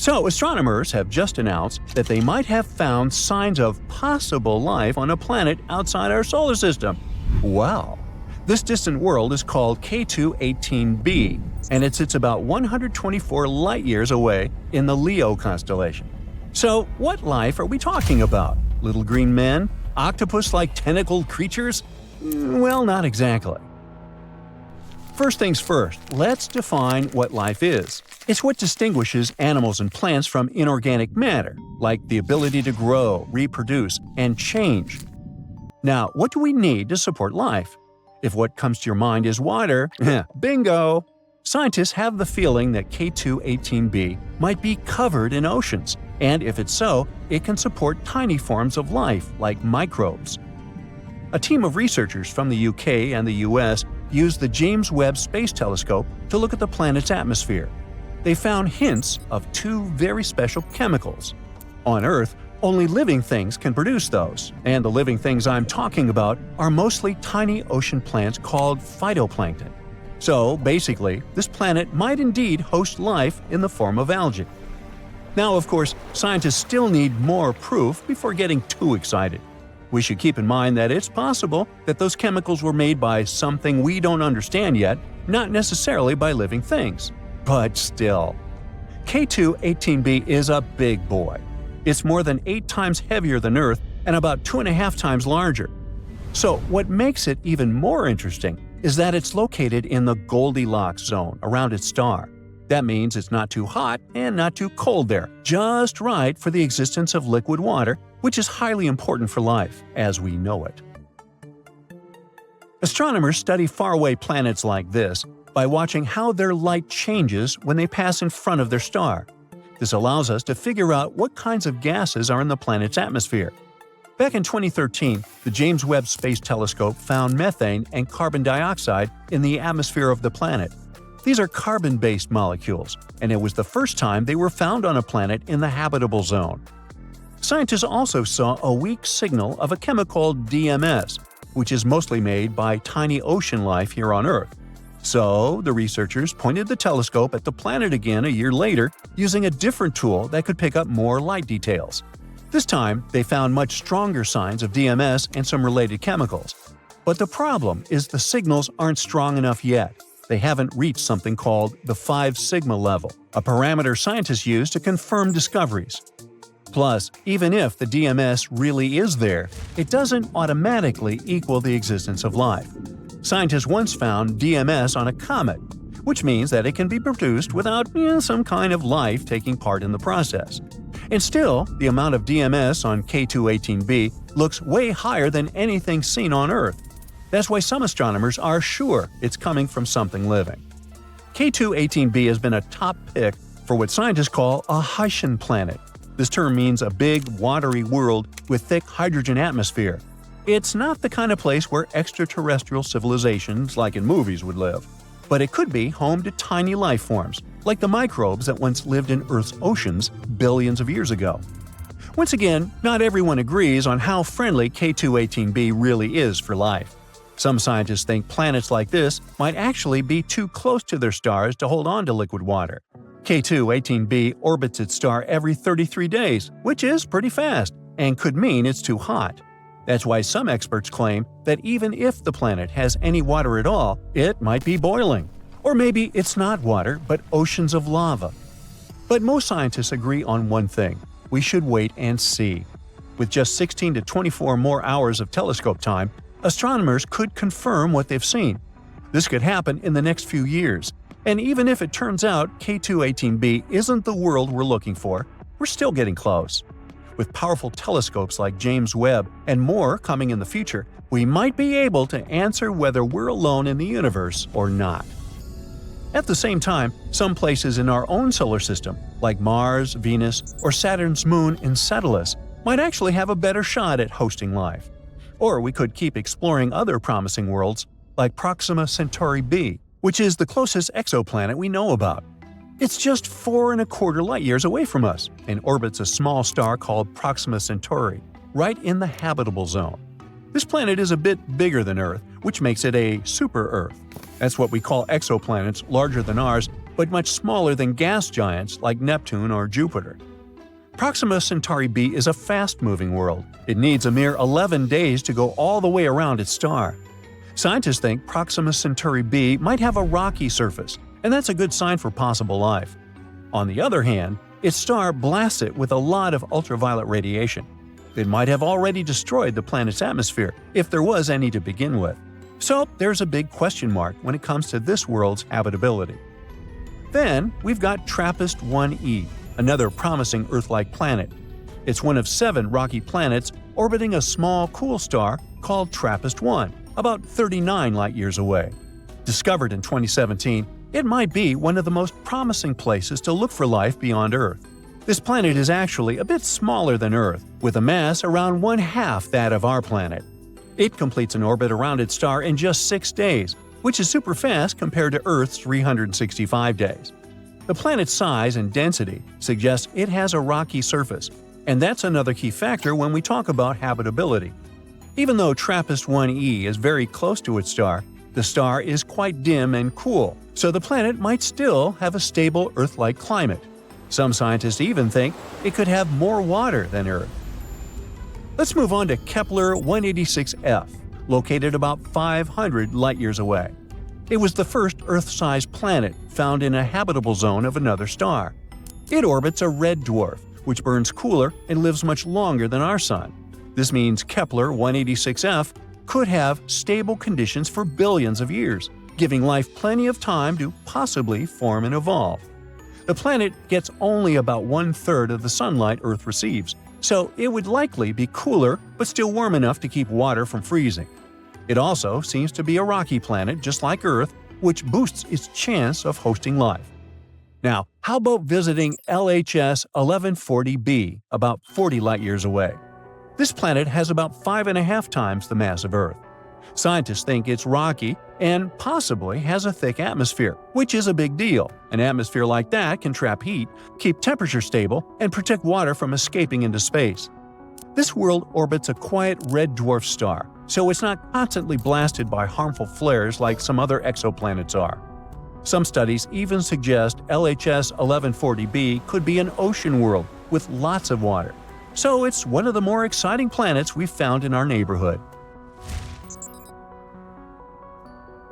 So, astronomers have just announced that they might have found signs of possible life on a planet outside our solar system. Wow! This distant world is called K2-18b, and it sits about 124 light-years away in the Leo constellation. So, what life are we talking about? Little green men? Octopus-like tentacled creatures? Well, not exactly. First things first, let's define what life is. It's what distinguishes animals and plants from inorganic matter, like the ability to grow, reproduce, and change. Now, what do we need to support life? If what comes to your mind is water, bingo! Scientists have the feeling that K2-18b might be covered in oceans, and if it's so, it can support tiny forms of life like microbes. A team of researchers from the UK and the US used the James Webb Space Telescope to look at the planet's atmosphere. They found hints of two very special chemicals. On Earth, only living things can produce those, and the living things I'm talking about are mostly tiny ocean plants called phytoplankton. So, basically, this planet might indeed host life in the form of algae. Now, of course, scientists still need more proof before getting too excited. We should keep in mind that it's possible that those chemicals were made by something we don't understand yet, not necessarily by living things. But still. K2-18b is a big boy. It's more than 8 times heavier than Earth and about 2.5 times larger. So what makes it even more interesting is that it's located in the Goldilocks zone around its star. That means it's not too hot and not too cold there, just right for the existence of liquid water, which is highly important for life, as we know it. Astronomers study faraway planets like this by watching how their light changes when they pass in front of their star. This allows us to figure out what kinds of gases are in the planet's atmosphere. Back in 2013, the James Webb Space Telescope found methane and carbon dioxide in the atmosphere of the planet. These are carbon-based molecules, and it was the first time they were found on a planet in the habitable zone. Scientists also saw a weak signal of a chemical called DMS, which is mostly made by tiny ocean life here on Earth. So, the researchers pointed the telescope at the planet again a year later using a different tool that could pick up more light details. This time, they found much stronger signs of DMS and some related chemicals. But the problem is the signals aren't strong enough yet. They haven't reached something called the 5 sigma level, a parameter scientists use to confirm discoveries. Plus, even if the DMS really is there, it doesn't automatically equal the existence of life. Scientists once found DMS on a comet, which means that it can be produced without some kind of life taking part in the process. And still, the amount of DMS on K2-18b looks way higher than anything seen on Earth. That's why some astronomers are sure it's coming from something living. K2-18b has been a top pick for what scientists call a Haitian planet. This term means a big, watery world with thick hydrogen atmosphere. It's not the kind of place where extraterrestrial civilizations like in movies would live. But it could be home to tiny life forms, like the microbes that once lived in Earth's oceans billions of years ago. Once again, not everyone agrees on how friendly K2-18b really is for life. Some scientists think planets like this might actually be too close to their stars to hold on to liquid water. K2-18b orbits its star every 33 days, which is pretty fast, and could mean it's too hot. That's why some experts claim that even if the planet has any water at all, it might be boiling. Or maybe it's not water, but oceans of lava. But most scientists agree on one thing: we should wait and see. With just 16 to 24 more hours of telescope time, astronomers could confirm what they've seen. This could happen in the next few years. And even if it turns out K2-18b isn't the world we're looking for, we're still getting close. With powerful telescopes like James Webb and more coming in the future, we might be able to answer whether we're alone in the universe or not. At the same time, some places in our own solar system, like Mars, Venus, or Saturn's moon Enceladus, might actually have a better shot at hosting life. Or we could keep exploring other promising worlds, like Proxima Centauri b, which is the closest exoplanet we know about. It's just 4.25 light-years away from us and orbits a small star called Proxima Centauri, right in the habitable zone. This planet is a bit bigger than Earth, which makes it a super-Earth. That's what we call exoplanets larger than ours, but much smaller than gas giants like Neptune or Jupiter. Proxima Centauri b is a fast-moving world. It needs a mere 11 days to go all the way around its star. Scientists think Proxima Centauri b might have a rocky surface, and that's a good sign for possible life. On the other hand, its star blasts it with a lot of ultraviolet radiation. It might have already destroyed the planet's atmosphere, if there was any to begin with. So there's a big question mark when it comes to this world's habitability. Then we've got TRAPPIST-1e, another promising Earth-like planet. It's one of 7 rocky planets orbiting a small, cool star called TRAPPIST-1, about 39 light-years away. Discovered in 2017, it might be one of the most promising places to look for life beyond Earth. This planet is actually a bit smaller than Earth, with a mass around 1/2 that of our planet. It completes an orbit around its star in just 6 days, which is super fast compared to Earth's 365 days. The planet's size and density suggest it has a rocky surface, and that's another key factor when we talk about habitability. Even though TRAPPIST-1e is very close to its star, the star is quite dim and cool, so the planet might still have a stable Earth-like climate. Some scientists even think it could have more water than Earth. Let's move on to Kepler-186f, located about 500 light-years away. It was the first Earth-sized planet found in a habitable zone of another star. It orbits a red dwarf, which burns cooler and lives much longer than our Sun. This means Kepler-186f could have stable conditions for billions of years, giving life plenty of time to possibly form and evolve. The planet gets only about 1/3 of the sunlight Earth receives, so it would likely be cooler but still warm enough to keep water from freezing. It also seems to be a rocky planet just like Earth, which boosts its chance of hosting life. Now, how about visiting LHS 1140b, about 40 light-years away? This planet has about 5.5 times the mass of Earth. Scientists think it's rocky and possibly has a thick atmosphere, which is a big deal. An atmosphere like that can trap heat, keep temperature stable, and protect water from escaping into space. This world orbits a quiet red dwarf star, so it's not constantly blasted by harmful flares like some other exoplanets are. Some studies even suggest LHS 1140b could be an ocean world with lots of water. So it's one of the more exciting planets we've found in our neighborhood.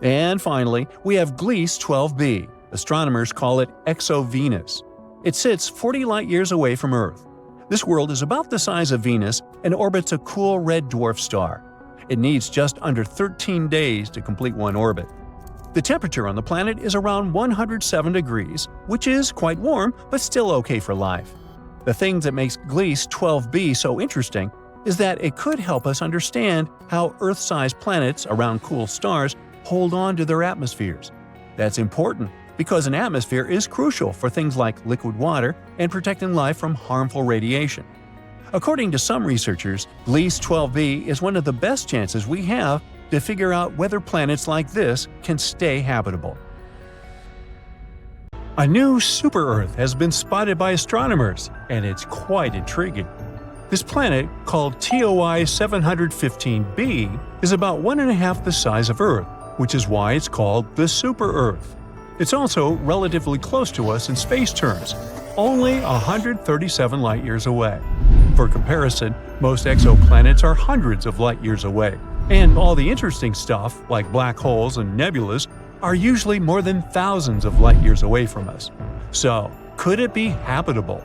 And finally, we have Gliese 12b. Astronomers call it Exo-Venus. It sits 40 light-years away from Earth. This world is about the size of Venus and orbits a cool red dwarf star. It needs just under 13 days to complete one orbit. The temperature on the planet is around 107 degrees, which is quite warm but still okay for life. The thing that makes Gliese 12b so interesting is that it could help us understand how Earth-sized planets around cool stars hold on to their atmospheres. That's important because an atmosphere is crucial for things like liquid water and protecting life from harmful radiation. According to some researchers, Gliese 12b is one of the best chances we have to figure out whether planets like this can stay habitable. A new super-Earth has been spotted by astronomers, and it's quite intriguing. This planet, called TOI 715b, is about 1.5 the size of Earth, which is why it's called the super-Earth. It's also relatively close to us in space terms, only 137 light-years away. For comparison, most exoplanets are hundreds of light-years away, and all the interesting stuff, like black holes and nebulas, are usually more than thousands of light-years away from us. So, could it be habitable?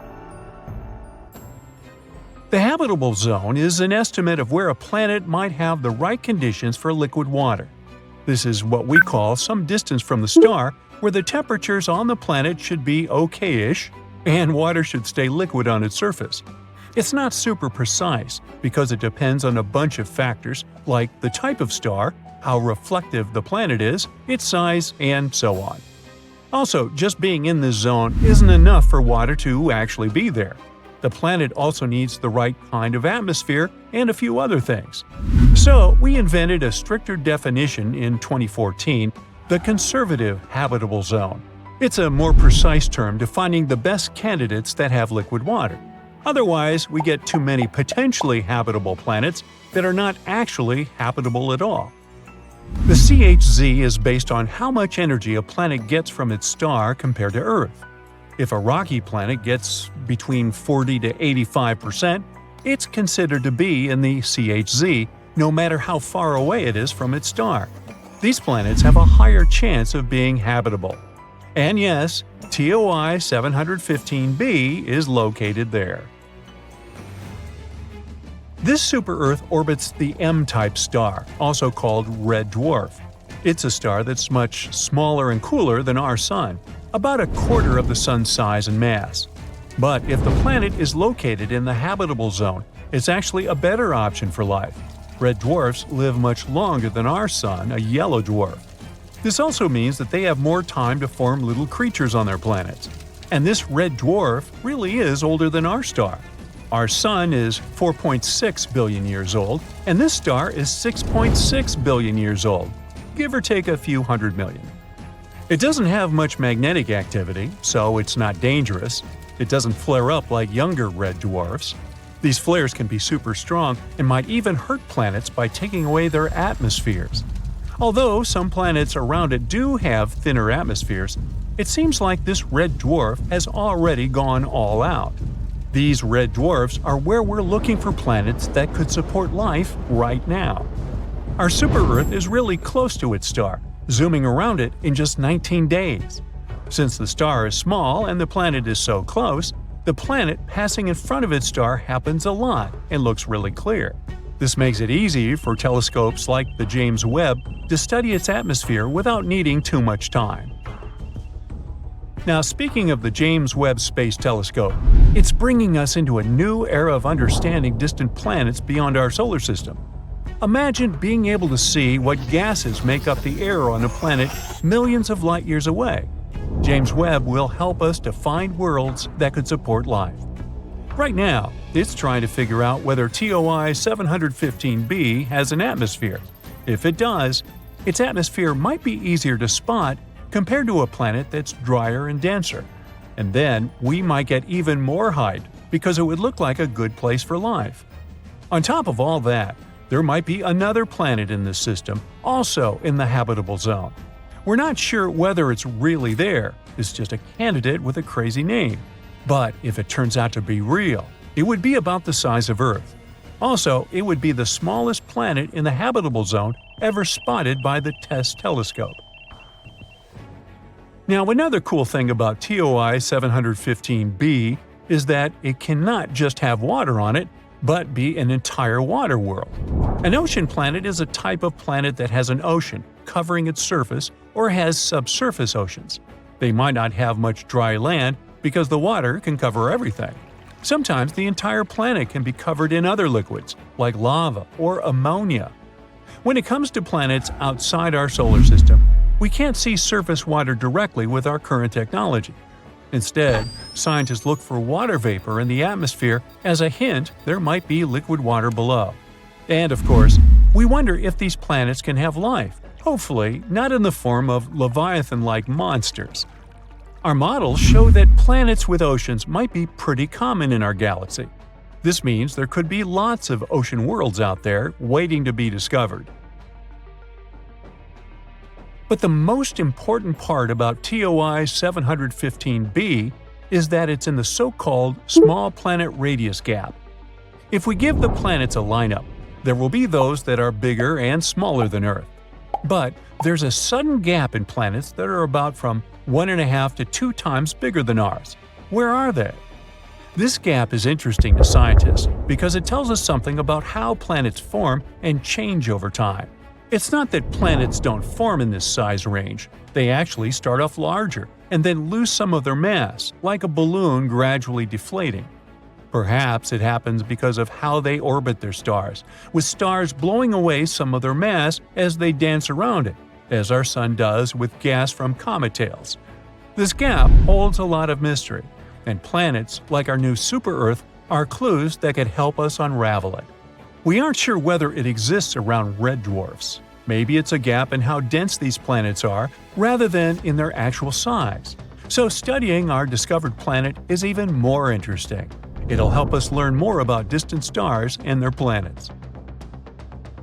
The habitable zone is an estimate of where a planet might have the right conditions for liquid water. This is what we call some distance from the star where the temperatures on the planet should be okay-ish and water should stay liquid on its surface. It's not super precise because it depends on a bunch of factors like the type of star, how reflective the planet is, its size, and so on. Also, just being in this zone isn't enough for water to actually be there. The planet also needs the right kind of atmosphere and a few other things. So, we invented a stricter definition in 2014, the conservative habitable zone. It's a more precise term defining the best candidates that have liquid water. Otherwise, we get too many potentially habitable planets that are not actually habitable at all. The CHZ is based on how much energy a planet gets from its star compared to Earth. If a rocky planet gets between 40 to 85%, it's considered to be in the CHZ, no matter how far away it is from its star. These planets have a higher chance of being habitable. And yes, TOI 715b is located there. This super-Earth orbits the M-type star, also called red dwarf. It's a star that's much smaller and cooler than our Sun, about a quarter of the Sun's size and mass. But if the planet is located in the habitable zone, it's actually a better option for life. Red dwarfs live much longer than our Sun, a yellow dwarf. This also means that they have more time to form little creatures on their planets. And this red dwarf really is older than our star. Our Sun is 4.6 billion years old, and this star is 6.6 billion years old, give or take a few hundred million. It doesn't have much magnetic activity, so it's not dangerous. It doesn't flare up like younger red dwarfs. These flares can be super strong and might even hurt planets by taking away their atmospheres. Although some planets around it do have thinner atmospheres, it seems like this red dwarf has already gone all out. These red dwarfs are where we're looking for planets that could support life right now. Our super-Earth is really close to its star, zooming around it in just 19 days. Since the star is small and the planet is so close, the planet passing in front of its star happens a lot and looks really clear. This makes it easy for telescopes like the James Webb to study its atmosphere without needing too much time. Now, speaking of the James Webb Space Telescope, it's bringing us into a new era of understanding distant planets beyond our solar system. Imagine being able to see what gases make up the air on a planet millions of light years away. James Webb will help us to find worlds that could support life. Right now, it's trying to figure out whether TOI 715b has an atmosphere. If it does, its atmosphere might be easier to spot compared to a planet that's drier and denser. And then we might get even more height because it would look like a good place for life. On top of all that, there might be another planet in this system, also in the habitable zone. We're not sure whether it's really there, it's just a candidate with a crazy name. But if it turns out to be real, it would be about the size of Earth. Also, it would be the smallest planet in the habitable zone ever spotted by the TESS telescope. Now, another cool thing about TOI 715b is that it cannot just have water on it, but be an entire water world. An ocean planet is a type of planet that has an ocean covering its surface or has subsurface oceans. They might not have much dry land because the water can cover everything. Sometimes the entire planet can be covered in other liquids, like lava or ammonia. When it comes to planets outside our solar system, we can't see surface water directly with our current technology. Instead, scientists look for water vapor in the atmosphere as a hint there might be liquid water below. And of course, we wonder if these planets can have life, hopefully not in the form of Leviathan-like monsters. Our models show that planets with oceans might be pretty common in our galaxy. This means there could be lots of ocean worlds out there waiting to be discovered. But the most important part about TOI 715b is that it's in the so-called small planet radius gap. If we give the planets a lineup, there will be those that are bigger and smaller than Earth. But there's a sudden gap in planets that are about from 1.5 to 2 times bigger than ours. Where are they? This gap is interesting to scientists because it tells us something about how planets form and change over time. It's not that planets don't form in this size range, they actually start off larger and then lose some of their mass, like a balloon gradually deflating. Perhaps it happens because of how they orbit their stars, with stars blowing away some of their mass as they dance around it, as our Sun does with gas from comet tails. This gap holds a lot of mystery, and planets like our new super-Earth are clues that could help us unravel it. We aren't sure whether it exists around red dwarfs. Maybe it's a gap in how dense these planets are rather than in their actual size. So studying our discovered planet is even more interesting. It'll help us learn more about distant stars and their planets.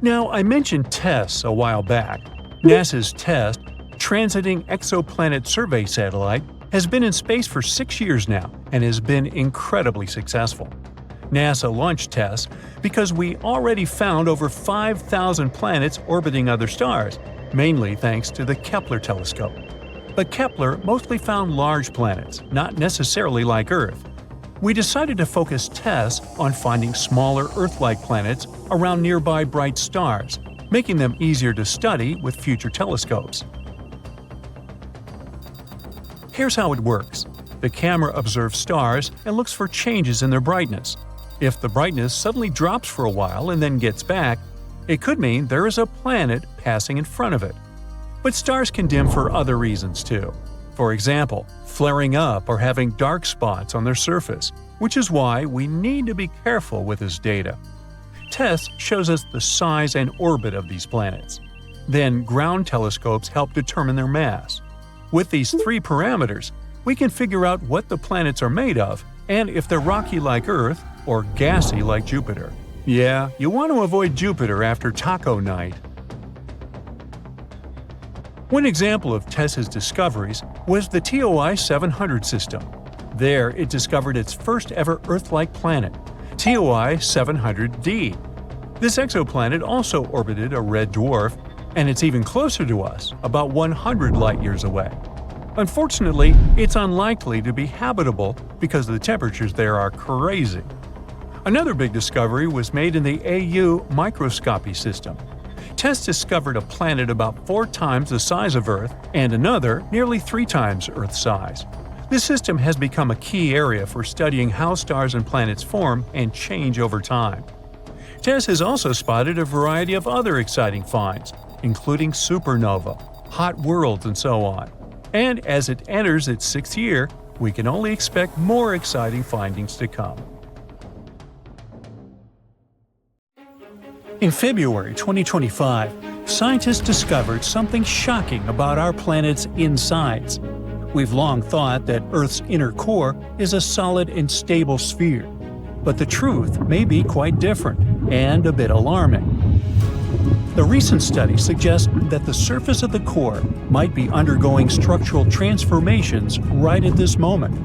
Now, I mentioned TESS a while back, NASA's TESS, Transiting Exoplanet Survey Satellite, has been in space for 6 years now and has been incredibly successful. NASA launched TESS because we already found over 5,000 planets orbiting other stars, mainly thanks to the Kepler telescope. But Kepler mostly found large planets, not necessarily like Earth. We decided to focus TESS on finding smaller Earth-like planets around nearby bright stars, making them easier to study with future telescopes. Here's how it works. The camera observes stars and looks for changes in their brightness. If the brightness suddenly drops for a while and then gets back, it could mean there is a planet passing in front of it. But stars can dim for other reasons too. For example, flaring up or having dark spots on their surface, which is why we need to be careful with this data. TESS shows us the size and orbit of these planets. Then ground telescopes help determine their mass. With these 3 parameters, we can figure out what the planets are made of and if they're rocky like Earth or gassy like Jupiter. Yeah, you want to avoid Jupiter after taco night. One example of TESS's discoveries was the TOI 700 system. There, it discovered its first ever Earth-like planet, TOI 700d. This exoplanet also orbited a red dwarf, and it's even closer to us, about 100 light-years away. Unfortunately, it's unlikely to be habitable because the temperatures there are crazy. Another big discovery was made in the AU microscopy system. TESS discovered a planet about 4 times the size of Earth and another nearly 3 times Earth's size. This system has become a key area for studying how stars and planets form and change over time. TESS has also spotted a variety of other exciting finds, including supernova, hot worlds, and so on. And as it enters its 6th year, we can only expect more exciting findings to come. In February 2025, scientists discovered something shocking about our planet's insides. We've long thought that Earth's inner core is a solid and stable sphere, but the truth may be quite different and a bit alarming. The recent study suggests that the surface of the core might be undergoing structural transformations right at this moment.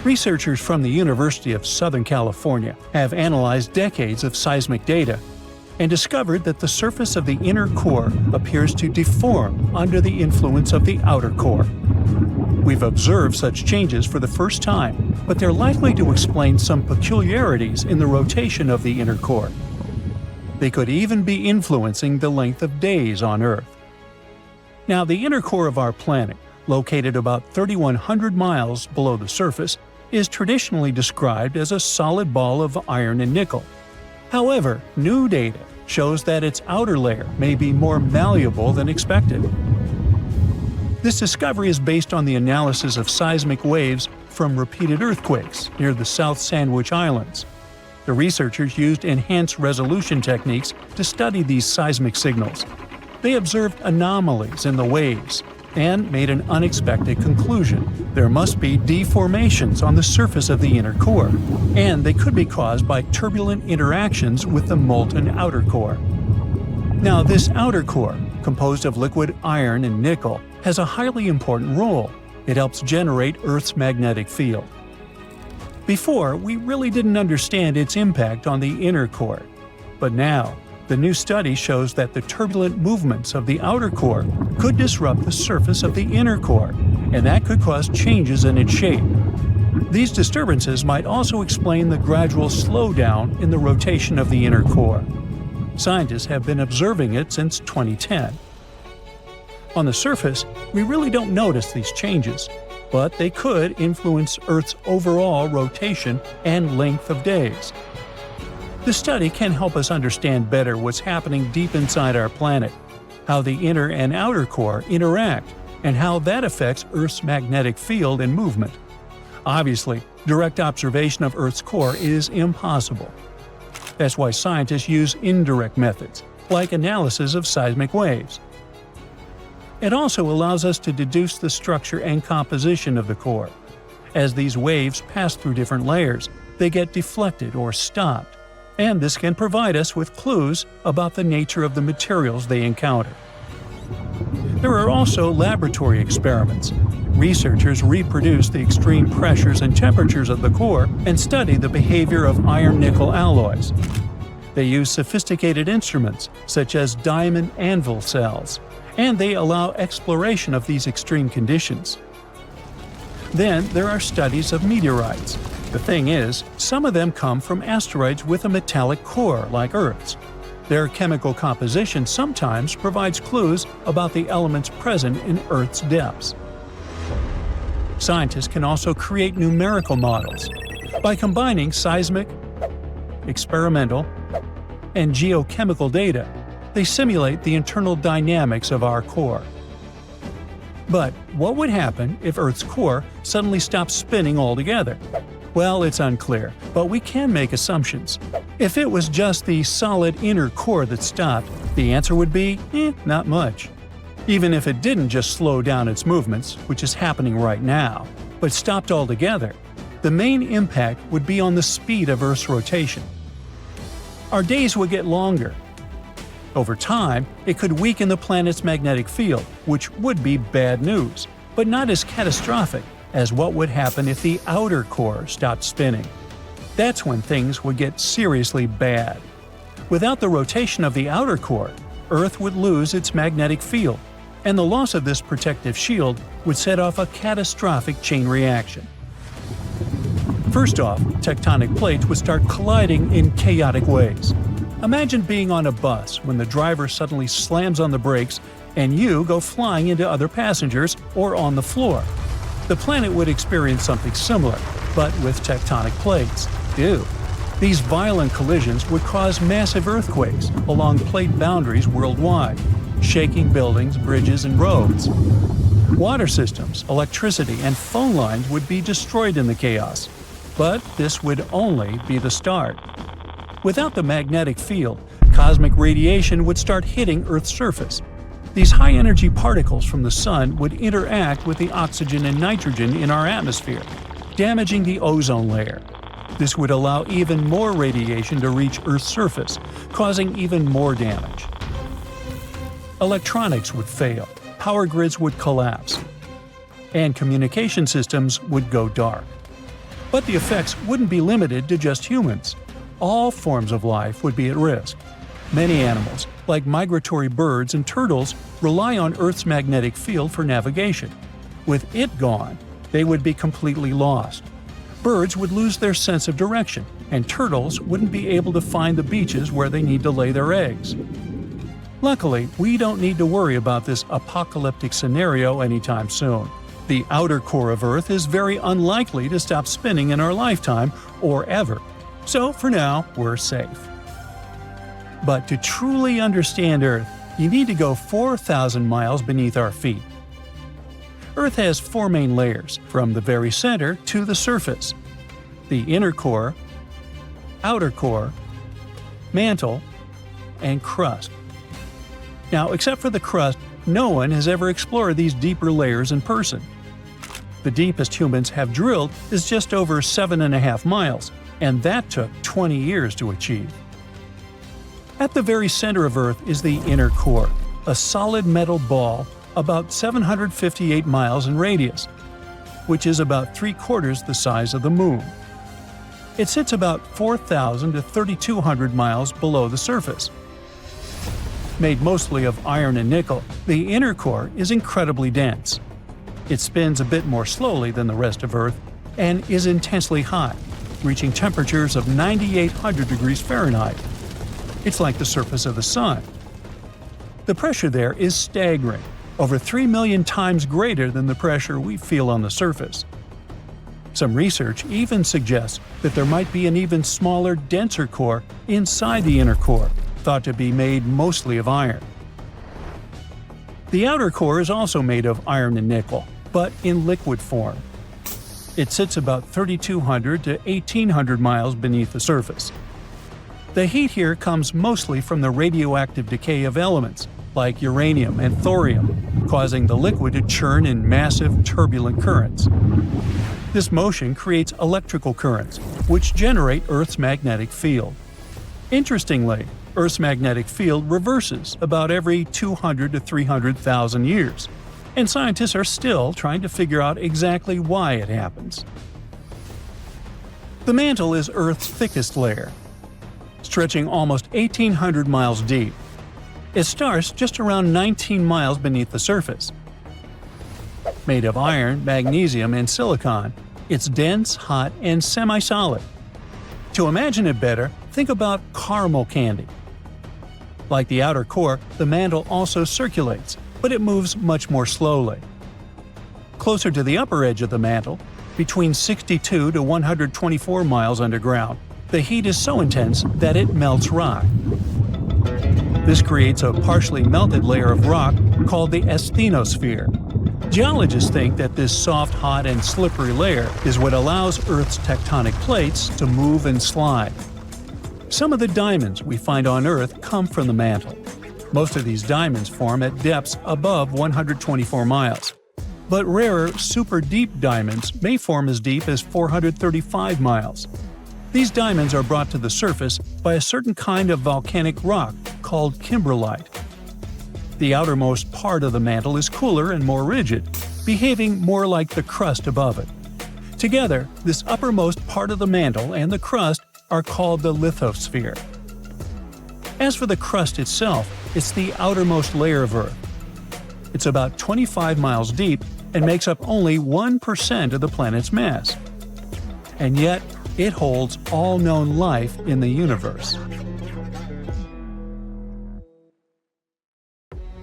Researchers from the University of Southern California have analyzed decades of seismic data and discovered that the surface of the inner core appears to deform under the influence of the outer core. We've observed such changes for the first time, but they're likely to explain some peculiarities in the rotation of the inner core. They could even be influencing the length of days on Earth. Now, the inner core of our planet, located about 3,100 miles below the surface, is traditionally described as a solid ball of iron and nickel. However, new data shows that its outer layer may be more malleable than expected. This discovery is based on the analysis of seismic waves from repeated earthquakes near the South Sandwich Islands. The researchers used enhanced resolution techniques to study these seismic signals. They observed anomalies in the waves and made an unexpected conclusion. There must be deformations on the surface of the inner core, and they could be caused by turbulent interactions with the molten outer core. Now, this outer core, composed of liquid iron and nickel, has a highly important role. It helps generate Earth's magnetic field. Before, we really didn't understand its impact on the inner core. But now, the new study shows that the turbulent movements of the outer core could disrupt the surface of the inner core, and that could cause changes in its shape. These disturbances might also explain the gradual slowdown in the rotation of the inner core. Scientists have been observing it since 2010. On the surface, we really don't notice these changes, but they could influence Earth's overall rotation and length of days. The study can help us understand better what's happening deep inside our planet, how the inner and outer core interact, and how that affects Earth's magnetic field and movement. Obviously, direct observation of Earth's core is impossible. That's why scientists use indirect methods, like analysis of seismic waves. It also allows us to deduce the structure and composition of the core. As these waves pass through different layers, they get deflected or stopped, and this can provide us with clues about the nature of the materials they encounter. There are also laboratory experiments. Researchers reproduce the extreme pressures and temperatures of the core and study the behavior of iron-nickel alloys. They use sophisticated instruments, such as diamond anvil cells, and they allow exploration of these extreme conditions. Then there are studies of meteorites. The thing is, some of them come from asteroids with a metallic core like Earth's. Their chemical composition sometimes provides clues about the elements present in Earth's depths. Scientists can also create numerical models. By combining seismic, experimental, and geochemical data, they simulate the internal dynamics of our core. But what would happen if Earth's core suddenly stopped spinning altogether? Well, it's unclear, but we can make assumptions. If it was just the solid inner core that stopped, the answer would be, not much. Even if it didn't just slow down its movements, which is happening right now, but stopped altogether, the main impact would be on the speed of Earth's rotation. Our days would get longer. Over time, it could weaken the planet's magnetic field, which would be bad news, but not as catastrophic as what would happen if the outer core stopped spinning. That's when things would get seriously bad. Without the rotation of the outer core, Earth would lose its magnetic field, and the loss of this protective shield would set off a catastrophic chain reaction. First off, tectonic plates would start colliding in chaotic ways. Imagine being on a bus when the driver suddenly slams on the brakes and you go flying into other passengers or on the floor. The planet would experience something similar, but with tectonic plates. Ew. These violent collisions would cause massive earthquakes along plate boundaries worldwide, shaking buildings, bridges, and roads. Water systems, electricity, and phone lines would be destroyed in the chaos. But this would only be the start. Without the magnetic field, cosmic radiation would start hitting Earth's surface. These high-energy particles from the Sun would interact with the oxygen and nitrogen in our atmosphere, damaging the ozone layer. This would allow even more radiation to reach Earth's surface, causing even more damage. Electronics would fail, power grids would collapse, and communication systems would go dark. But the effects wouldn't be limited to just humans. All forms of life would be at risk. Many animals, like migratory birds and turtles, rely on Earth's magnetic field for navigation. With it gone, they would be completely lost. Birds would lose their sense of direction, and turtles wouldn't be able to find the beaches where they need to lay their eggs. Luckily, we don't need to worry about this apocalyptic scenario anytime soon. The outer core of Earth is very unlikely to stop spinning in our lifetime or ever. So for now, we're safe. But to truly understand Earth, you need to go 4,000 miles beneath our feet. Earth has four main layers, from the very center to the surface: the inner core, outer core, mantle, and crust. Now, except for the crust, no one has ever explored these deeper layers in person. The deepest humans have drilled is just over 7.5 miles, and that took 20 years to achieve. At the very center of Earth is the inner core, a solid metal ball about 758 miles in radius, which is about 3/4 the size of the Moon. It sits about 4,000 to 3,200 miles below the surface. Made mostly of iron and nickel, the inner core is incredibly dense. It spins a bit more slowly than the rest of Earth and is intensely hot, reaching temperatures of 9,800 degrees Fahrenheit. It's like the surface of the Sun. The pressure there is staggering, over 3 million times greater than the pressure we feel on the surface. Some research even suggests that there might be an even smaller, denser core inside the inner core, thought to be made mostly of iron. The outer core is also made of iron and nickel, but in liquid form. It sits about 3,200 to 1,800 miles beneath the surface. The heat here comes mostly from the radioactive decay of elements, like uranium and thorium, causing the liquid to churn in massive, turbulent currents. This motion creates electrical currents, which generate Earth's magnetic field. Interestingly, Earth's magnetic field reverses about every 200 to 300,000 years, and scientists are still trying to figure out exactly why it happens. The mantle is Earth's thickest layer, stretching almost 1,800 miles deep. It starts just around 19 miles beneath the surface. Made of iron, magnesium, and silicon, it's dense, hot, and semi-solid. To imagine it better, think about caramel candy. Like the outer core, the mantle also circulates, but it moves much more slowly. Closer to the upper edge of the mantle, between 62 to 124 miles underground, the heat is so intense that it melts rock. This creates a partially melted layer of rock called the asthenosphere. Geologists think that this soft, hot, and slippery layer is what allows Earth's tectonic plates to move and slide. Some of the diamonds we find on Earth come from the mantle. Most of these diamonds form at depths above 124 miles. But rarer, super-deep diamonds may form as deep as 435 miles. These diamonds are brought to the surface by a certain kind of volcanic rock called kimberlite. The outermost part of the mantle is cooler and more rigid, behaving more like the crust above it. Together, this uppermost part of the mantle and the crust are called the lithosphere. As for the crust itself, it's the outermost layer of Earth. It's about 25 miles deep and makes up only 1% of the planet's mass. And yet, it holds all known life in the universe.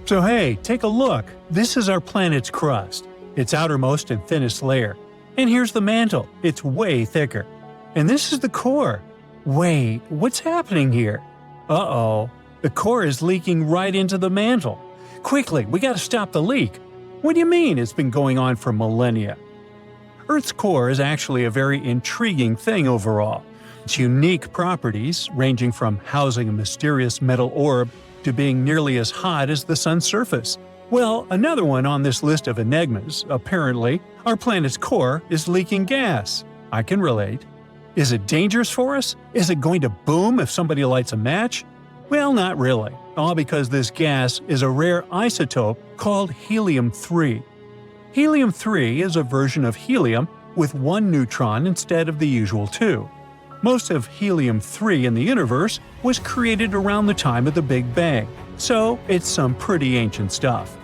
So hey, take a look. This is our planet's crust, its outermost and thinnest layer. And here's the mantle. It's way thicker. And this is the core. Wait, what's happening here? Uh-oh. The core is leaking right into the mantle. Quickly, we gotta stop the leak. What do you mean it's been going on for millennia? Earth's core is actually a very intriguing thing overall. Its unique properties, ranging from housing a mysterious metal orb to being nearly as hot as the sun's surface. Well, another one on this list of enigmas, apparently, our planet's core is leaking gas. I can relate. Is it dangerous for us? Is it going to boom if somebody lights a match? Well, not really, all because this gas is a rare isotope called helium-3. Helium-3 is a version of helium with one neutron instead of the usual two. Most of helium-3 in the universe was created around the time of the Big Bang, so it's some pretty ancient stuff.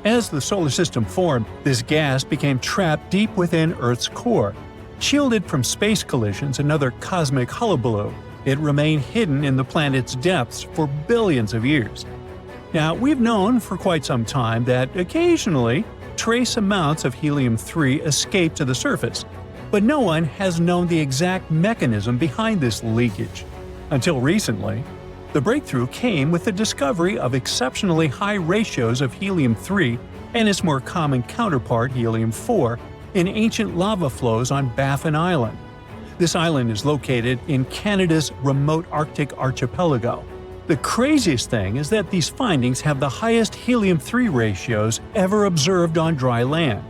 As the solar system formed, this gas became trapped deep within Earth's core. Shielded from space collisions and other cosmic hullabaloo, it remained hidden in the planet's depths for billions of years. Now, we've known for quite some time that occasionally, trace amounts of helium-3 escape to the surface, but no one has known the exact mechanism behind this leakage. Until recently, the breakthrough came with the discovery of exceptionally high ratios of helium-3 and its more common counterpart helium-4 in ancient lava flows on Baffin Island. This island is located in Canada's remote Arctic archipelago. The craziest thing is that these findings have the highest helium-3 ratios ever observed on dry land.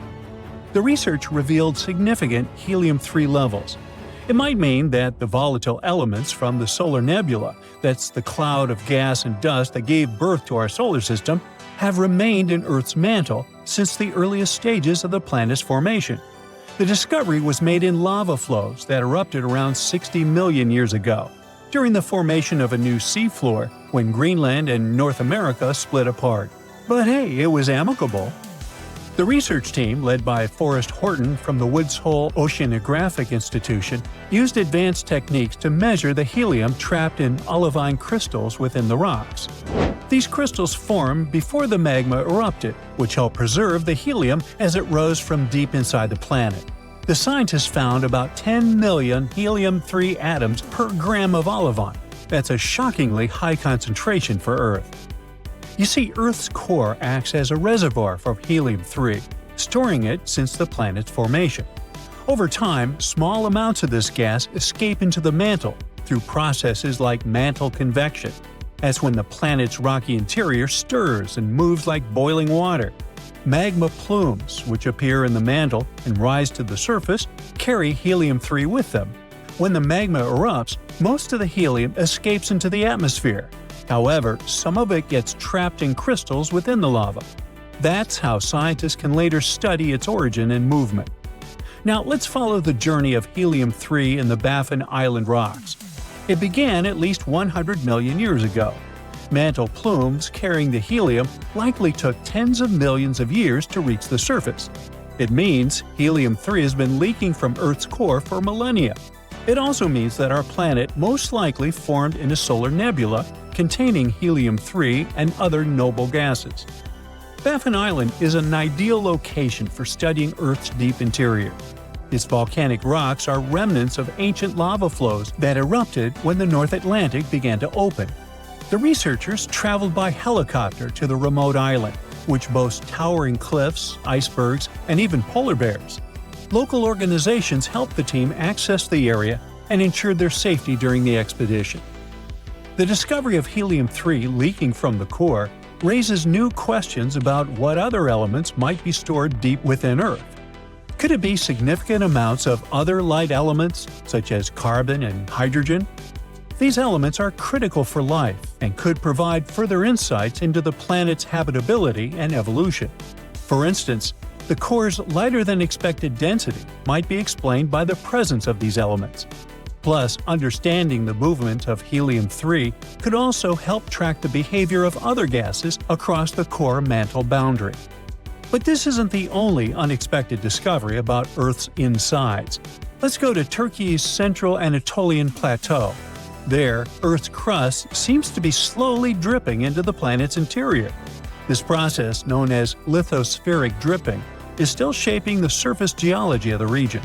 The research revealed significant helium-3 levels. It might mean that the volatile elements from the solar nebula, that's the cloud of gas and dust that gave birth to our solar system, have remained in Earth's mantle since the earliest stages of the planet's formation. The discovery was made in lava flows that erupted around 60 million years ago, during the formation of a new seafloor when Greenland and North America split apart. But hey, it was amicable. The research team, led by Forrest Horton from the Woods Hole Oceanographic Institution, used advanced techniques to measure the helium trapped in olivine crystals within the rocks. These crystals formed before the magma erupted, which helped preserve the helium as it rose from deep inside the planet. The scientists found about 10 million helium-3 atoms per gram of olivine. That's a shockingly high concentration for Earth. You see, Earth's core acts as a reservoir for helium-3, storing it since the planet's formation. Over time, small amounts of this gas escape into the mantle through processes like mantle convection. That's when the planet's rocky interior stirs and moves like boiling water. Magma plumes, which appear in the mantle and rise to the surface, carry helium-3 with them. When the magma erupts, most of the helium escapes into the atmosphere. However, some of it gets trapped in crystals within the lava. That's how scientists can later study its origin and movement. Now let's follow the journey of helium-3 in the Baffin Island rocks. It began at least 100 million years ago. Mantle plumes carrying the helium likely took tens of millions of years to reach the surface. It means helium-3 has been leaking from Earth's core for millennia. It also means that our planet most likely formed in a solar nebula containing helium-3 and other noble gases. Baffin Island is an ideal location for studying Earth's deep interior. Its volcanic rocks are remnants of ancient lava flows that erupted when the North Atlantic began to open. The researchers traveled by helicopter to the remote island, which boasts towering cliffs, icebergs, and even polar bears. Local organizations helped the team access the area and ensured their safety during the expedition. The discovery of helium-3 leaking from the core raises new questions about what other elements might be stored deep within Earth. Could it be significant amounts of other light elements, such as carbon and hydrogen? These elements are critical for life and could provide further insights into the planet's habitability and evolution. For instance, the core's lighter-than-expected density might be explained by the presence of these elements. Plus, understanding the movement of helium-3 could also help track the behavior of other gases across the core mantle boundary. But this isn't the only unexpected discovery about Earth's insides. Let's go to Turkey's Central Anatolian Plateau. There, Earth's crust seems to be slowly dripping into the planet's interior. This process, known as lithospheric dripping, is still shaping the surface geology of the region.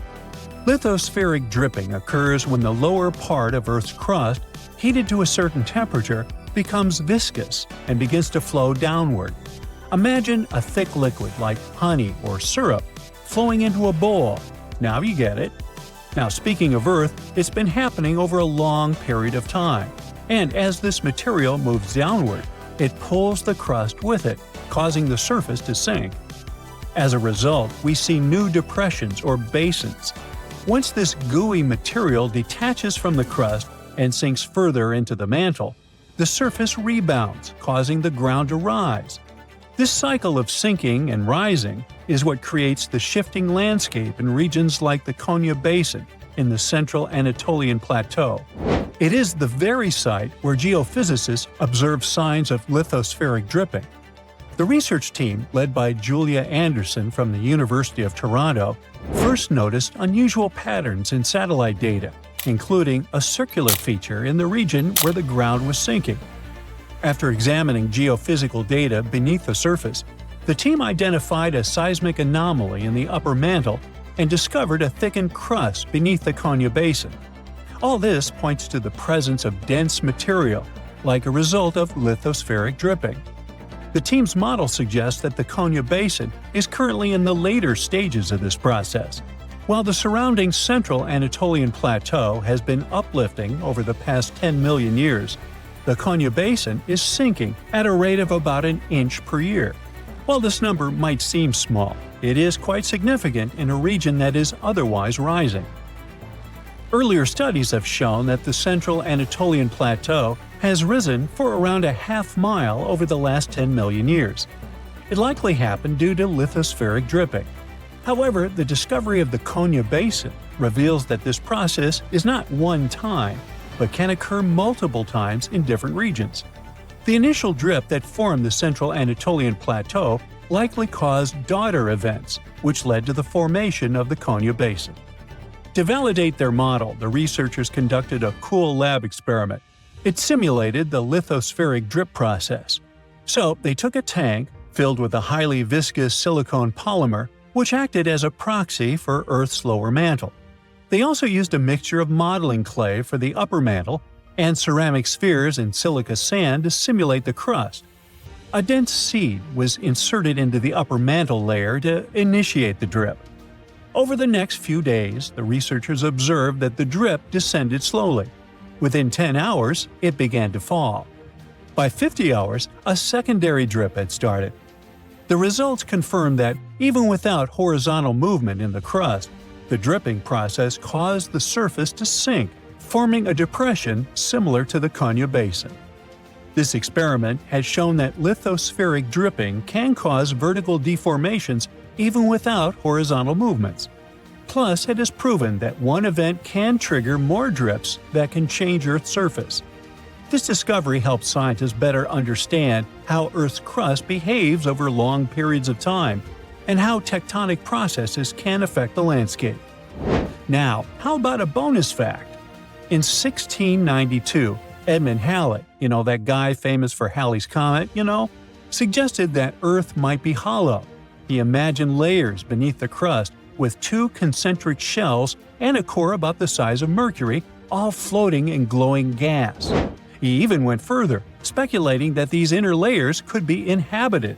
Lithospheric dripping occurs when the lower part of Earth's crust, heated to a certain temperature, becomes viscous and begins to flow downward. Imagine a thick liquid like honey or syrup flowing into a bowl. Now you get it. Now, speaking of Earth, it's been happening over a long period of time. And as this material moves downward, it pulls the crust with it, causing the surface to sink. As a result, we see new depressions or basins. Once this gooey material detaches from the crust and sinks further into the mantle, the surface rebounds, causing the ground to rise. This cycle of sinking and rising is what creates the shifting landscape in regions like the Konya Basin in the Central Anatolian Plateau. It is the very site where geophysicists observe signs of lithospheric dripping. The research team, led by Julia Anderson from the University of Toronto, first noticed unusual patterns in satellite data, including a circular feature in the region where the ground was sinking. After examining geophysical data beneath the surface, the team identified a seismic anomaly in the upper mantle and discovered a thickened crust beneath the Konya Basin. All this points to the presence of dense material, like a result of lithospheric dripping. The team's model suggests that the Konya Basin is currently in the later stages of this process. While the surrounding Central Anatolian Plateau has been uplifting over the past 10 million years, the Konya Basin is sinking at a rate of about an inch per year. While this number might seem small, it is quite significant in a region that is otherwise rising. Earlier studies have shown that the Central Anatolian Plateau has risen for around a half-mile over the last 10 million years. It likely happened due to lithospheric dripping. However, the discovery of the Konya Basin reveals that this process is not one time, but can occur multiple times in different regions. The initial drip that formed the Central Anatolian Plateau likely caused daughter events, which led to the formation of the Konya Basin. To validate their model, the researchers conducted a cool lab experiment. It simulated the lithospheric drip process. So they took a tank filled with a highly viscous silicone polymer, which acted as a proxy for Earth's lower mantle. They also used a mixture of modeling clay for the upper mantle and ceramic spheres and silica sand to simulate the crust. A dense seed was inserted into the upper mantle layer to initiate the drip. Over the next few days, the researchers observed that the drip descended slowly. Within 10 hours, it began to fall. By 50 hours, a secondary drip had started. The results confirmed that, even without horizontal movement in the crust, The dripping process caused the surface to sink, forming a depression similar to the Konya Basin. This experiment has shown that lithospheric dripping can cause vertical deformations even without horizontal movements. Plus, it has proven that one event can trigger more drips that can change Earth's surface. This discovery helps scientists better understand how Earth's crust behaves over long periods of time and how tectonic processes can affect the landscape. Now, how about a bonus fact? In 1692, Edmund Halley, that guy famous for Halley's Comet, suggested that Earth might be hollow. He imagined layers beneath the crust with two concentric shells and a core about the size of Mercury, all floating in glowing gas. He even went further, speculating that these inner layers could be inhabited.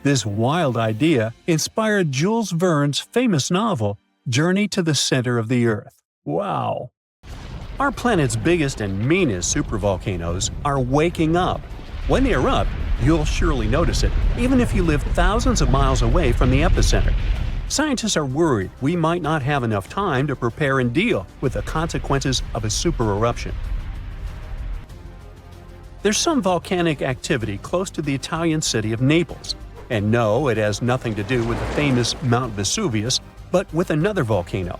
This wild idea inspired Jules Verne's famous novel, Journey to the Center of the Earth. Wow! Our planet's biggest and meanest supervolcanoes are waking up. When they erupt, you'll surely notice it, even if you live thousands of miles away from the epicenter. Scientists are worried we might not have enough time to prepare and deal with the consequences of a supereruption. There's some volcanic activity close to the Italian city of Naples. And no, it has nothing to do with the famous Mount Vesuvius, but with another volcano.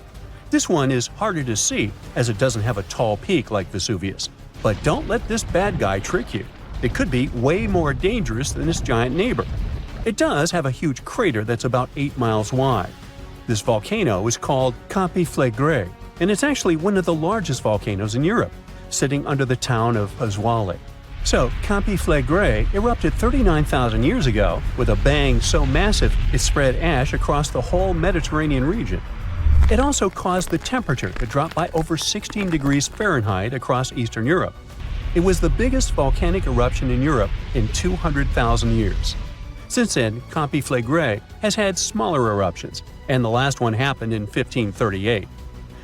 This one is harder to see as it doesn't have a tall peak like Vesuvius. But don't let this bad guy trick you. It could be way more dangerous than its giant neighbor. It does have a huge crater that's about 8 miles wide. This volcano is called Campi Flegrei, and it's actually one of the largest volcanoes in Europe, sitting under the town of Pozzuoli. So, Campi Flegrei erupted 39,000 years ago with a bang so massive it spread ash across the whole Mediterranean region. It also caused the temperature to drop by over 16 degrees Fahrenheit across Eastern Europe. It was the biggest volcanic eruption in Europe in 200,000 years. Since then, Campi Flegrei has had smaller eruptions, and the last one happened in 1538.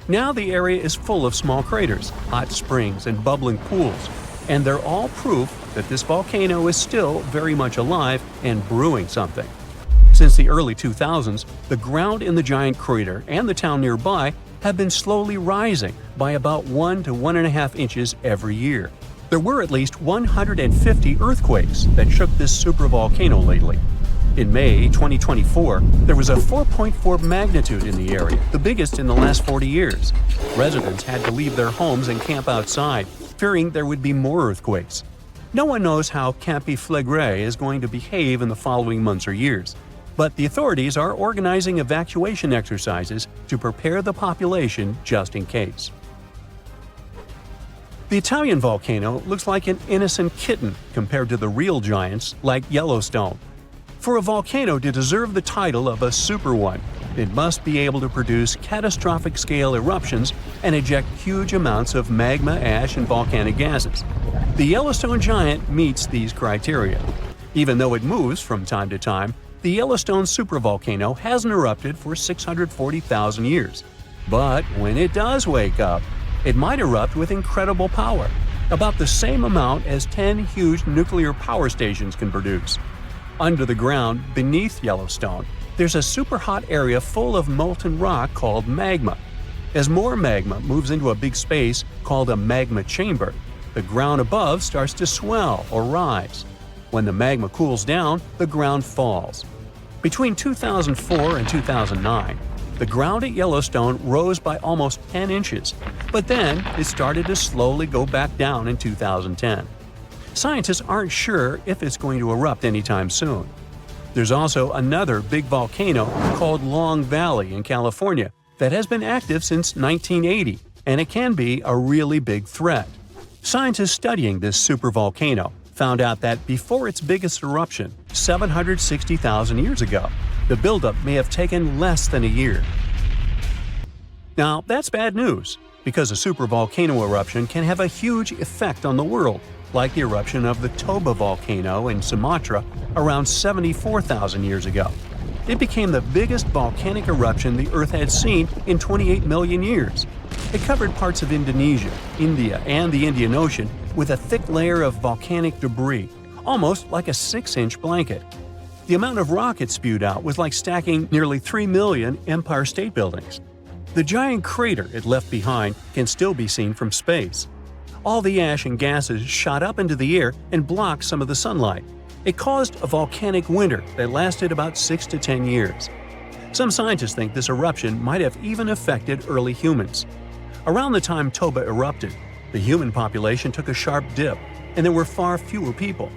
Now the area is full of small craters, hot springs, and bubbling pools, and they're all proof that this volcano is still very much alive and brewing something. Since the early 2000s, the ground in the giant crater and the town nearby have been slowly rising by about 1 to 1.5 inches every year. There were at least 150 earthquakes that shook this supervolcano lately. In May 2024, there was a 4.4 magnitude in the area, the biggest in the last 40 years. Residents had to leave their homes and camp outside, fearing there would be more earthquakes. No one knows how Campi Flegrei is going to behave in the following months or years, but the authorities are organizing evacuation exercises to prepare the population just in case. The Italian volcano looks like an innocent kitten compared to the real giants like Yellowstone. For a volcano to deserve the title of a super one, it must be able to produce catastrophic-scale eruptions and eject huge amounts of magma, ash, and volcanic gases. The Yellowstone giant meets these criteria. Even though it moves from time to time, the Yellowstone supervolcano hasn't erupted for 640,000 years. But when it does wake up, it might erupt with incredible power, about the same amount as 10 huge nuclear power stations can produce. Under the ground, beneath Yellowstone, there's a super-hot area full of molten rock called magma. As more magma moves into a big space called a magma chamber, the ground above starts to swell or rise. When the magma cools down, the ground falls. Between 2004 and 2009, the ground at Yellowstone rose by almost 10 inches, but then it started to slowly go back down in 2010. Scientists aren't sure if it's going to erupt anytime soon. There's also another big volcano called Long Valley in California that has been active since 1980, and it can be a really big threat. Scientists studying this supervolcano found out that before its biggest eruption, 760,000 years ago, the buildup may have taken less than a year. Now, that's bad news, because a supervolcano eruption can have a huge effect on the world, like the eruption of the Toba volcano in Sumatra around 74,000 years ago. It became the biggest volcanic eruption the Earth had seen in 28 million years. It covered parts of Indonesia, India, and the Indian Ocean with a thick layer of volcanic debris, almost like a 6-inch blanket. The amount of rock it spewed out was like stacking nearly 3 million Empire State Buildings. The giant crater it left behind can still be seen from space. All the ash and gases shot up into the air and blocked some of the sunlight. It caused a volcanic winter that lasted about 6 to 10 years. Some scientists think this eruption might have even affected early humans. Around the time Toba erupted, the human population took a sharp dip, and there were far fewer people.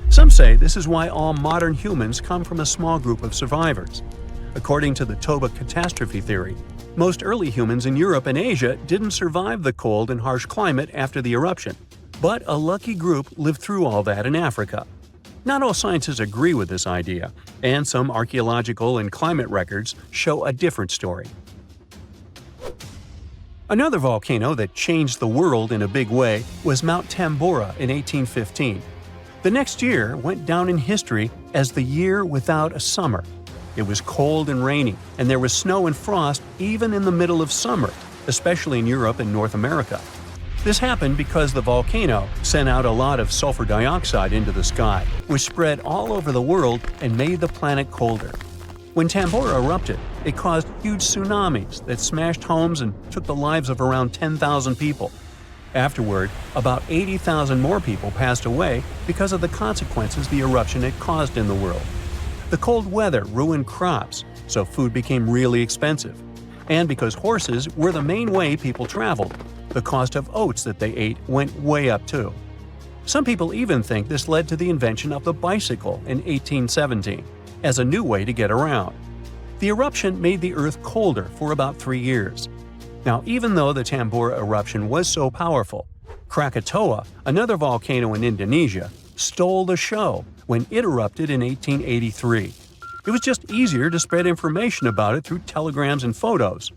Some say this is why all modern humans come from a small group of survivors. According to the Toba catastrophe theory, most early humans in Europe and Asia didn't survive the cold and harsh climate after the eruption, but a lucky group lived through all that in Africa. Not all scientists agree with this idea, and some archaeological and climate records show a different story. Another volcano that changed the world in a big way was Mount Tambora in 1815. The next year went down in history as the year without a summer. It was cold and rainy, and there was snow and frost even in the middle of summer, especially in Europe and North America. This happened because the volcano sent out a lot of sulfur dioxide into the sky, which spread all over the world and made the planet colder. When Tambora erupted, it caused huge tsunamis that smashed homes and took the lives of around 10,000 people. Afterward, about 80,000 more people passed away because of the consequences the eruption had caused in the world. The cold weather ruined crops, so food became really expensive. And because horses were the main way people traveled, the cost of oats that they ate went way up too. Some people even think this led to the invention of the bicycle in 1817 as a new way to get around. The eruption made the Earth colder for about 3 years. Now, even though the Tambora eruption was so powerful, Krakatoa, another volcano in Indonesia, stole the show when it erupted in 1883. It was just easier to spread information about it through telegrams and photos.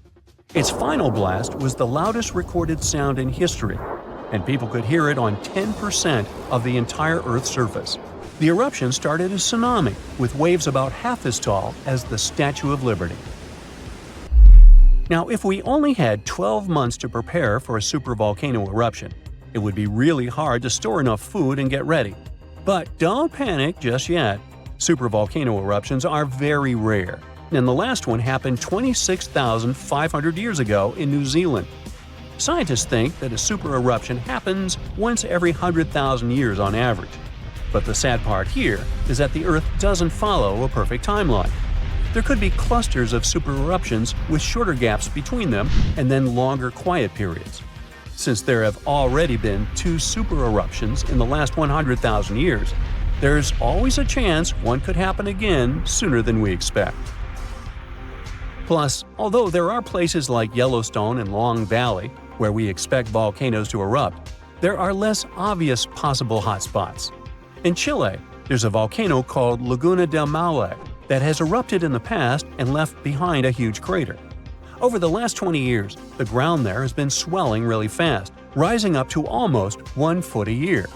Its final blast was the loudest recorded sound in history, and people could hear it on 10% of the entire Earth's surface. The eruption started a tsunami with waves about half as tall as the Statue of Liberty. Now, if we only had 12 months to prepare for a supervolcano eruption, it would be really hard to store enough food and get ready. But don't panic just yet. Supervolcano eruptions are very rare, and the last one happened 26,500 years ago in New Zealand. Scientists think that a super eruption happens once every 100,000 years on average. But the sad part here is that the Earth doesn't follow a perfect timeline. There could be clusters of super eruptions with shorter gaps between them and then longer quiet periods. Since there have already been 2 super eruptions in the last 100,000 years, there's always a chance one could happen again sooner than we expect. Plus, although there are places like Yellowstone and Long Valley where we expect volcanoes to erupt, there are less obvious possible hotspots. In Chile, there's a volcano called Laguna del Maule that has erupted in the past and left behind a huge crater. Over the last 20 years, the ground there has been swelling really fast, rising up to almost 1 foot a year.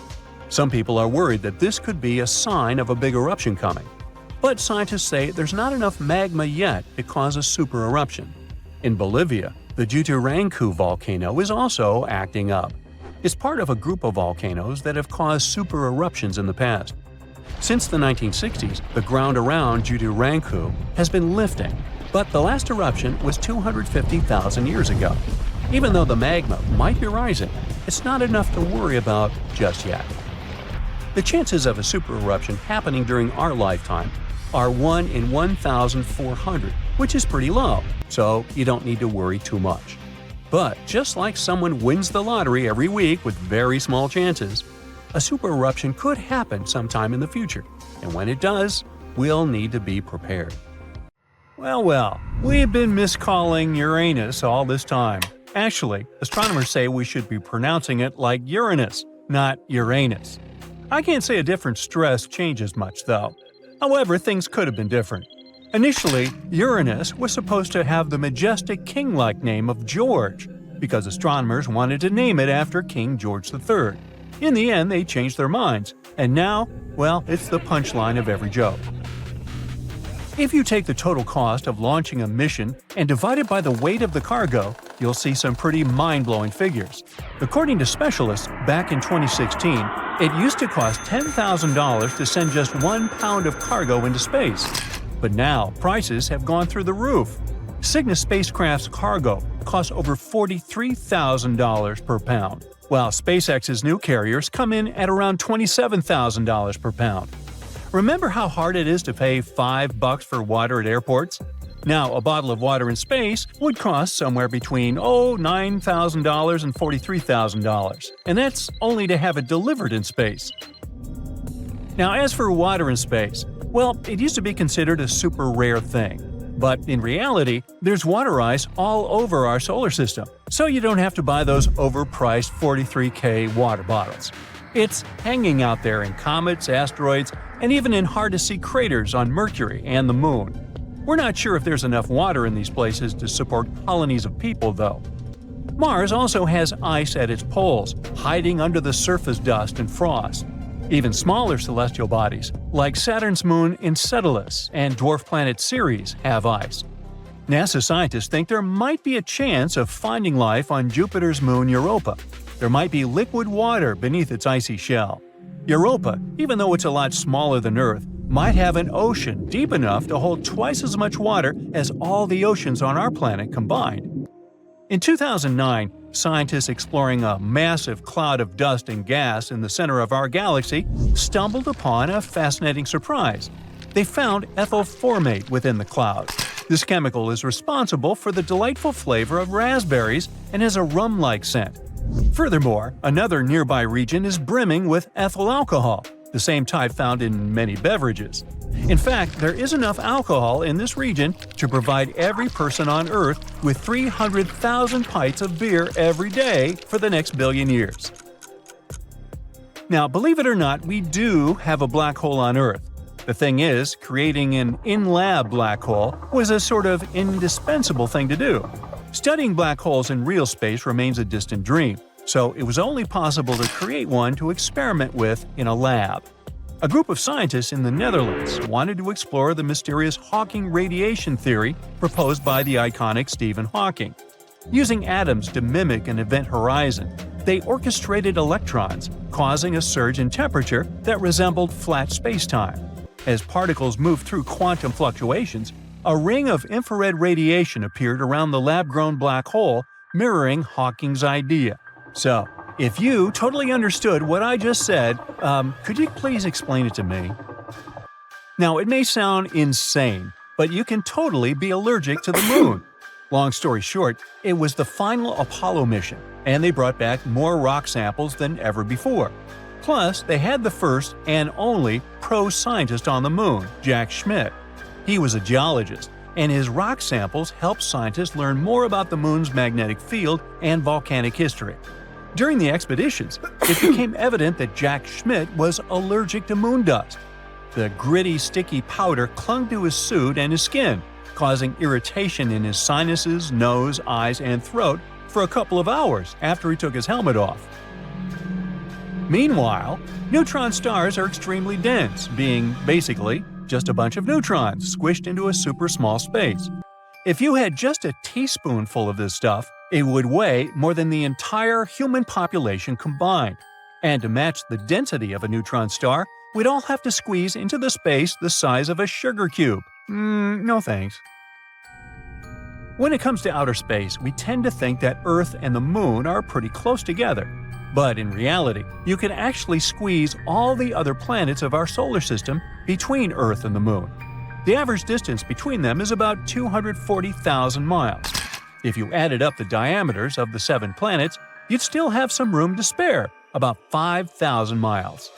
Some people are worried that this could be a sign of a big eruption coming. But scientists say there's not enough magma yet to cause a super eruption. In Bolivia, the Juturancu volcano is also acting up. It's part of a group of volcanoes that have caused super eruptions in the past. Since the 1960s, the ground around Juturancu has been lifting, but the last eruption was 250,000 years ago. Even though the magma might be rising, it's not enough to worry about just yet. The chances of a super eruption happening during our lifetime are 1 in 1,400, which is pretty low, so you don't need to worry too much. But just like someone wins the lottery every week with very small chances, a super eruption could happen sometime in the future, and when it does, we'll need to be prepared. Well, we've been miscalling Uranus all this time. Actually, astronomers say we should be pronouncing it like Uranus, not Uranus. I can't say a different stress changes much, though. However, things could have been different. Initially, Uranus was supposed to have the majestic king-like name of George, because astronomers wanted to name it after King George III. In the end, they changed their minds, and now, well, it's the punchline of every joke. If you take the total cost of launching a mission and divide it by the weight of the cargo, you'll see some pretty mind-blowing figures. According to specialists, back in 2016, it used to cost $10,000 to send just 1 pound of cargo into space. But now, prices have gone through the roof. Cygnus spacecraft's cargo costs over $43,000 per pound, while SpaceX's new carriers come in at around $27,000 per pound. Remember how hard it is to pay $5 for water at airports? Now, a bottle of water in space would cost somewhere between $9,000 and $43,000, and that's only to have it delivered in space. Now, as for water in space, well, it used to be considered a super rare thing. But in reality, there's water ice all over our solar system, so you don't have to buy those overpriced $43K water bottles. It's hanging out there in comets, asteroids, and even in hard-to-see craters on Mercury and the Moon. We're not sure if there's enough water in these places to support colonies of people, though. Mars also has ice at its poles, hiding under the surface dust and frost. Even smaller celestial bodies, like Saturn's moon Enceladus and dwarf planet Ceres, have ice. NASA scientists think there might be a chance of finding life on Jupiter's moon Europa. There might be liquid water beneath its icy shell. Europa, even though it's a lot smaller than Earth, might have an ocean deep enough to hold twice as much water as all the oceans on our planet combined. In 2009, scientists exploring a massive cloud of dust and gas in the center of our galaxy stumbled upon a fascinating surprise. They found ethyl formate within the cloud. This chemical is responsible for the delightful flavor of raspberries and has a rum-like scent. Furthermore, another nearby region is brimming with ethyl alcohol, the same type found in many beverages. In fact, there is enough alcohol in this region to provide every person on Earth with 300,000 pints of beer every day for the next billion years. Now, believe it or not, we do have a black hole on Earth. The thing is, creating an in-lab black hole was a sort of indispensable thing to do. Studying black holes in real space remains a distant dream, so it was only possible to create one to experiment with in a lab. A group of scientists in the Netherlands wanted to explore the mysterious Hawking radiation theory proposed by the iconic Stephen Hawking. Using atoms to mimic an event horizon, they orchestrated electrons, causing a surge in temperature that resembled flat spacetime. As particles moved through quantum fluctuations, a ring of infrared radiation appeared around the lab-grown black hole, mirroring Hawking's idea. So, if you totally understood what I just said, could you please explain it to me? Now, it may sound insane, but you can totally be allergic to the moon. Long story short, it was the final Apollo mission, and they brought back more rock samples than ever before. Plus, they had the first and only pro-scientist on the moon, Jack Schmitt. He was a geologist, and his rock samples helped scientists learn more about the moon's magnetic field and volcanic history. During the expeditions, it became evident that Jack Schmitt was allergic to moon dust. The gritty, sticky powder clung to his suit and his skin, causing irritation in his sinuses, nose, eyes, and throat for a couple of hours after he took his helmet off. Meanwhile, neutron stars are extremely dense, being basically just a bunch of neutrons squished into a super small space. If you had just a teaspoonful of this stuff, it would weigh more than the entire human population combined. And to match the density of a neutron star, we'd all have to squeeze into the space the size of a sugar cube. No thanks. When it comes to outer space, we tend to think that Earth and the Moon are pretty close together. But in reality, you can actually squeeze all the other planets of our solar system between Earth and the Moon. The average distance between them is about 240,000 miles. If you added up the diameters of the 7 planets, you'd still have some room to spare, about 5,000 miles.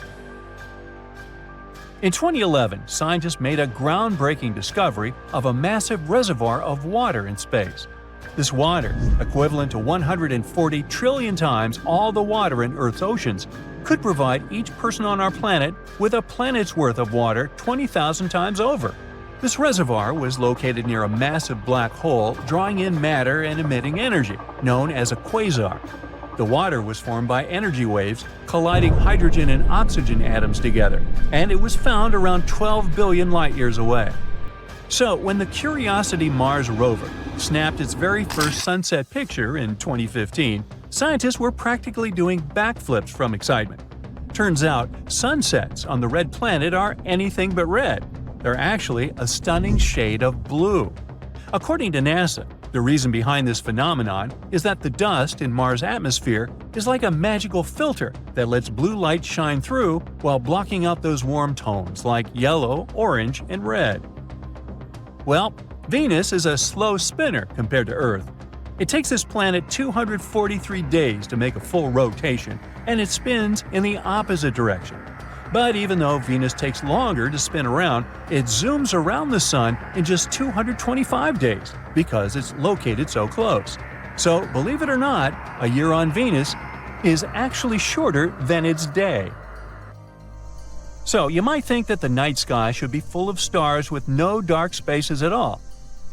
In 2011, scientists made a groundbreaking discovery of a massive reservoir of water in space. This water, equivalent to 140 trillion times all the water in Earth's oceans, could provide each person on our planet with a planet's worth of water 20,000 times over. This reservoir was located near a massive black hole drawing in matter and emitting energy, known as a quasar. The water was formed by energy waves colliding hydrogen and oxygen atoms together, and it was found around 12 billion light-years away. So, when the Curiosity Mars rover snapped its very first sunset picture in 2015, scientists were practically doing backflips from excitement. Turns out, sunsets on the red planet are anything but red. They're actually a stunning shade of blue. According to NASA, the reason behind this phenomenon is that the dust in Mars' atmosphere is like a magical filter that lets blue light shine through while blocking out those warm tones like yellow, orange, and red. Well, Venus is a slow spinner compared to Earth. It takes this planet 243 days to make a full rotation, and it spins in the opposite direction. But even though Venus takes longer to spin around, it zooms around the Sun in just 225 days because it's located so close. So, believe it or not, a year on Venus is actually shorter than its day. So, you might think that the night sky should be full of stars with no dark spaces at all.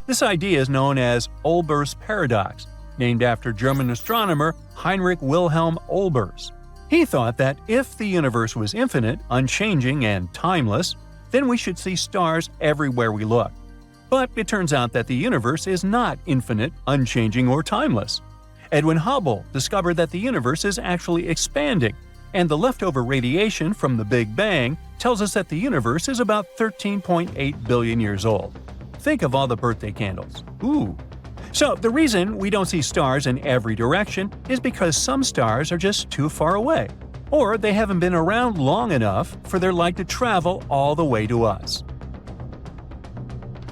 This idea is known as Olbers' paradox, named after German astronomer Heinrich Wilhelm Olbers. He thought that if the universe was infinite, unchanging, and timeless, then we should see stars everywhere we look. But it turns out that the universe is not infinite, unchanging, or timeless. Edwin Hubble discovered that the universe is actually expanding, and the leftover radiation from the Big Bang tells us that the universe is about 13.8 billion years old. Think of all the birthday candles. Ooh! So, the reason we don't see stars in every direction is because some stars are just too far away, or they haven't been around long enough for their light to travel all the way to us.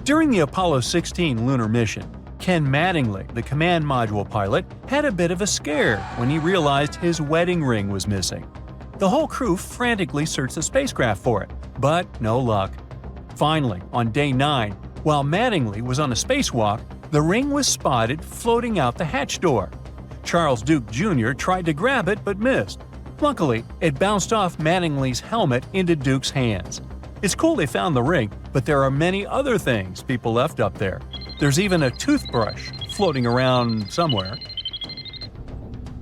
During the Apollo 16 lunar mission, Ken Mattingly, the command module pilot, had a bit of a scare when he realized his wedding ring was missing. The whole crew frantically searched the spacecraft for it, but no luck. Finally, on day 9, while Mattingly was on a spacewalk, the ring was spotted floating out the hatch door. Charles Duke Jr. tried to grab it but missed. Luckily, it bounced off Mattingly's helmet into Duke's hands. It's cool they found the ring, but there are many other things people left up there. There's even a toothbrush floating around somewhere.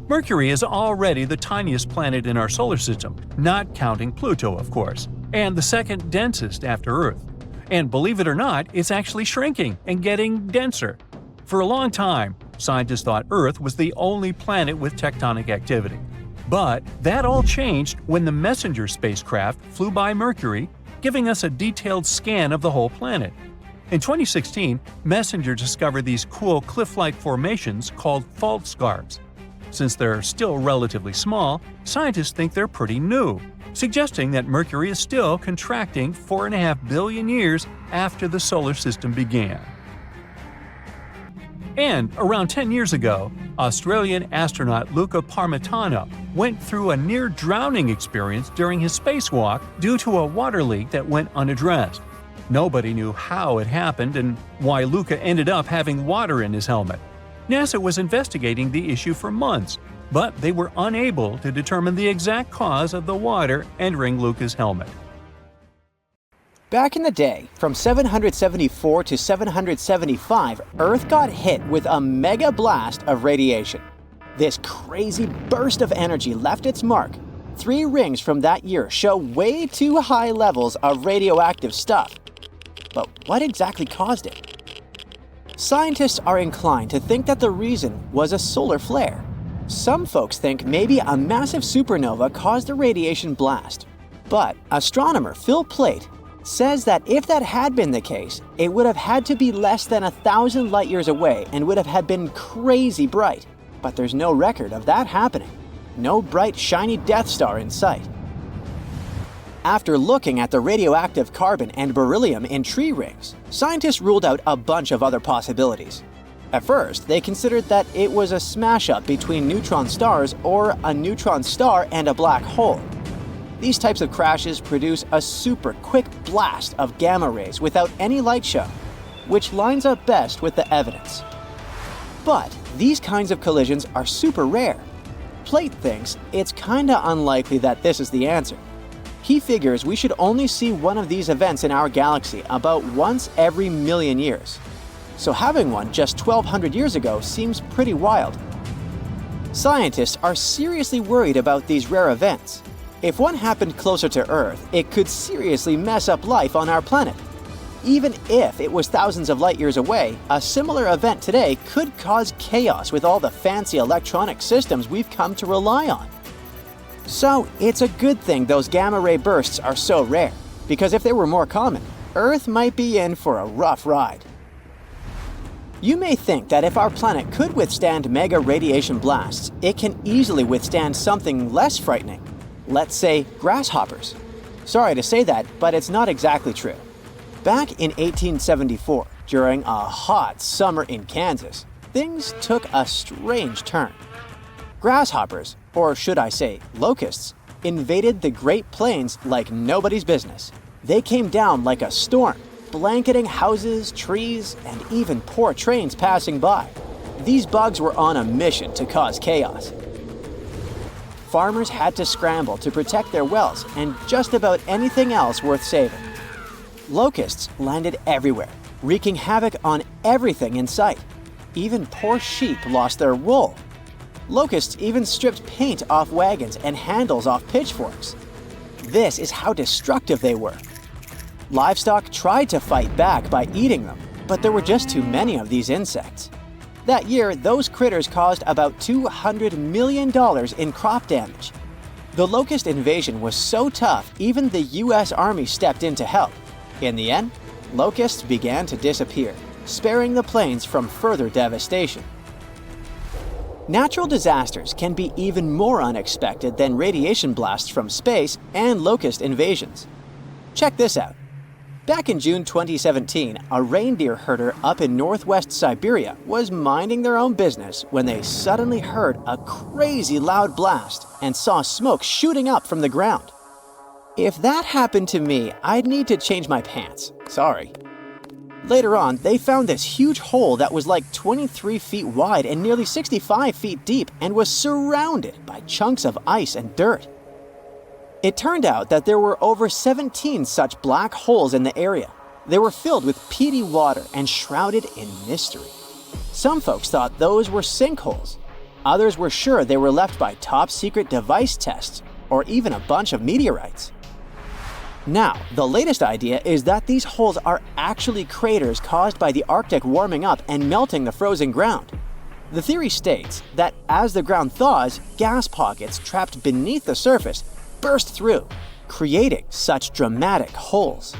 Mercury is already the tiniest planet in our solar system, not counting Pluto, of course, and the second densest after Earth. And believe it or not, it's actually shrinking and getting denser. For a long time, scientists thought Earth was the only planet with tectonic activity. But that all changed when the Messenger spacecraft flew by Mercury, giving us a detailed scan of the whole planet. In 2016, Messenger discovered these cool cliff-like formations called fault scarps. Since they're still relatively small, scientists think they're pretty new, suggesting that Mercury is still contracting 4.5 billion years after the solar system began. And around 10 years ago, Australian astronaut Luca Parmitano went through a near-drowning experience during his spacewalk due to a water leak that went unaddressed. Nobody knew how it happened and why Luca ended up having water in his helmet. NASA was investigating the issue for months, but they were unable to determine the exact cause of the water entering Luca's helmet. Back in the day, from 774 to 775, Earth got hit with a mega blast of radiation. This crazy burst of energy left its mark. 3 rings from that year show way too high levels of radioactive stuff. But what exactly caused it? Scientists are inclined to think that the reason was a solar flare. Some folks think maybe a massive supernova caused the radiation blast. But astronomer Phil Plait says that if that had been the case, it would have had to be less than 1,000 light-years away and would have been crazy bright. But there's no record of that happening. No bright, shiny Death Star in sight. After looking at the radioactive carbon and beryllium in tree rings, scientists ruled out a bunch of other possibilities. At first, they considered that it was a smash-up between neutron stars or a neutron star and a black hole. These types of crashes produce a super quick blast of gamma rays without any light show, which lines up best with the evidence. But these kinds of collisions are super rare. Plait thinks it's kinda unlikely that this is the answer. He figures we should only see one of these events in our galaxy about once every million years. So having one just 1,200 years ago seems pretty wild. Scientists are seriously worried about these rare events. If one happened closer to Earth, it could seriously mess up life on our planet. Even if it was thousands of light years away, a similar event today could cause chaos with all the fancy electronic systems we've come to rely on. So it's a good thing those gamma ray bursts are so rare, because if they were more common, Earth might be in for a rough ride. You may think that if our planet could withstand mega radiation blasts, it can easily withstand something less frightening. Let's say grasshoppers. Sorry to say that, but it's not exactly true. Back in 1874, during a hot summer in Kansas, things took a strange turn. Grasshoppers, or should I say locusts, invaded the Great Plains like nobody's business. They came down like a storm, blanketing houses, trees, and even poor trains passing by. These bugs were on a mission to cause chaos. Farmers had to scramble to protect their wells and just about anything else worth saving. Locusts landed everywhere, wreaking havoc on everything in sight. Even poor sheep lost their wool. Locusts even stripped paint off wagons and handles off pitchforks. This is how destructive they were. Livestock tried to fight back by eating them, but there were just too many of these insects. That year, those critters caused about $200 million in crop damage. The locust invasion was so tough, even the US Army stepped in to help. In the end, locusts began to disappear, sparing the plains from further devastation. Natural disasters can be even more unexpected than radiation blasts from space and locust invasions. Check this out. Back in June 2017, a reindeer herder up in northwest Siberia was minding their own business when they suddenly heard a crazy loud blast and saw smoke shooting up from the ground. If that happened to me, I'd need to change my pants. Sorry. Later on, they found this huge hole that was like 23 feet wide and nearly 65 feet deep and was surrounded by chunks of ice and dirt. It turned out that there were over 17 such black holes in the area. They were filled with peaty water and shrouded in mystery. Some folks thought those were sinkholes. Others were sure they were left by top-secret device tests or even a bunch of meteorites. Now, the latest idea is that these holes are actually craters caused by the Arctic warming up and melting the frozen ground. The theory states that as the ground thaws, gas pockets trapped beneath the surface burst through, creating such dramatic holes.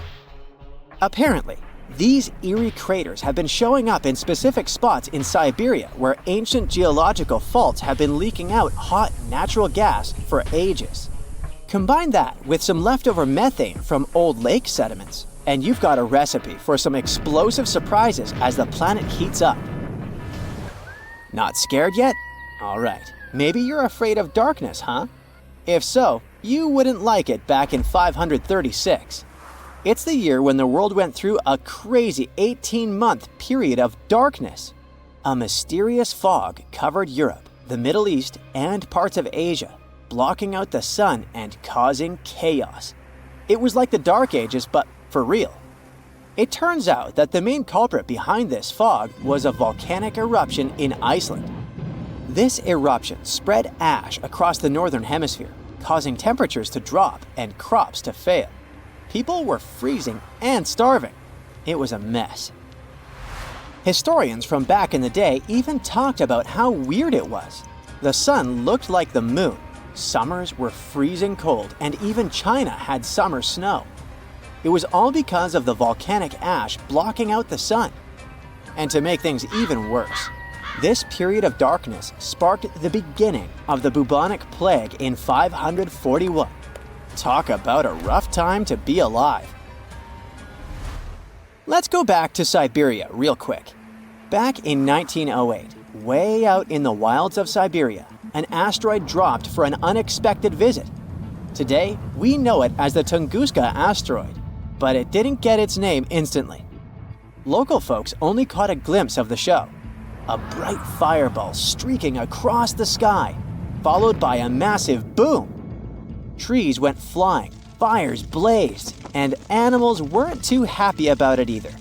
Apparently, these eerie craters have been showing up in specific spots in Siberia where ancient geological faults have been leaking out hot natural gas for ages. Combine that with some leftover methane from old lake sediments, and you've got a recipe for some explosive surprises as the planet heats up. Not scared yet? Alright, maybe you're afraid of darkness, huh? If so, you wouldn't like it back in 536. It's the year when the world went through a crazy 18-month period of darkness. A mysterious fog covered Europe, the Middle East, and parts of Asia, blocking out the sun and causing chaos. It was like the Dark Ages, but for real. It turns out that the main culprit behind this fog was a volcanic eruption in Iceland. This eruption spread ash across the northern hemisphere, causing temperatures to drop and crops to fail. People were freezing and starving. It was a mess. Historians from back in the day even talked about how weird it was. The sun looked like the moon. Summers were freezing cold, and even China had summer snow. It was all because of the volcanic ash blocking out the sun. And to make things even worse, this period of darkness sparked the beginning of the bubonic plague in 541. Talk about a rough time to be alive. Let's go back to Siberia real quick. Back in 1908, way out in the wilds of Siberia, an asteroid dropped for an unexpected visit. Today, we know it as the Tunguska asteroid, but it didn't get its name instantly. Local folks only caught a glimpse of the show. A bright fireball streaking across the sky, followed by a massive boom. Trees went flying, fires blazed, and animals weren't too happy about it either.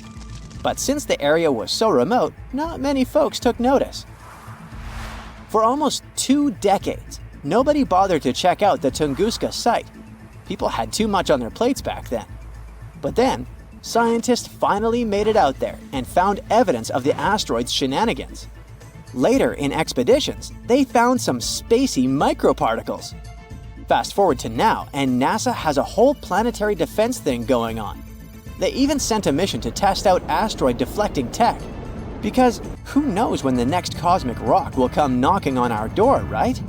But since the area was so remote, not many folks took notice. For almost 2 decades, nobody bothered to check out the Tunguska site. People had too much on their plates back then. But then, scientists finally made it out there and found evidence of the asteroid's shenanigans. Later in expeditions, they found some spacey microparticles. Fast forward to now, and NASA has a whole planetary defense thing going on. They even sent a mission to test out asteroid deflecting tech. Because who knows when the next cosmic rock will come knocking on our door, right?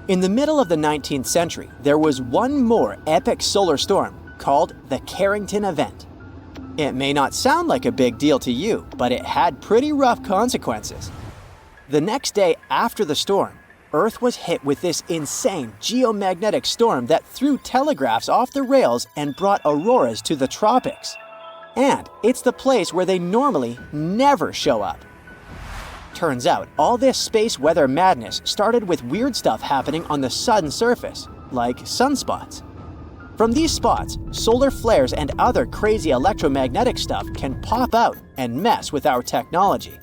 In the middle of the 19th century, there was one more epic solar storm called the Carrington event. It may not sound like a big deal to you, but it had pretty rough consequences. The next day after the storm, Earth was hit with this insane geomagnetic storm that threw telegraphs off the rails and brought auroras to the tropics. And it's the place where they normally never show up. Turns out, all this space weather madness started with weird stuff happening on the sun's surface, like sunspots. From these spots, solar flares and other crazy electromagnetic stuff can pop out and mess with our technology.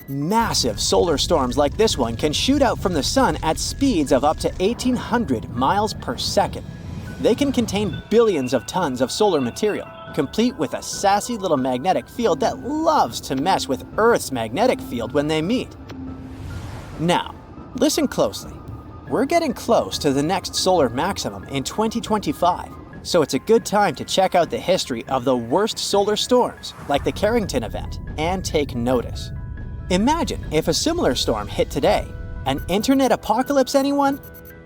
Massive solar storms like this one can shoot out from the sun at speeds of up to 1,800 miles per second. They can contain billions of tons of solar material, complete with a sassy little magnetic field that loves to mess with Earth's magnetic field when they meet. Now, listen closely. We're getting close to the next solar maximum in 2025, so it's a good time to check out the history of the worst solar storms, like the Carrington event, and take notice. Imagine if a similar storm hit today. An internet apocalypse, anyone?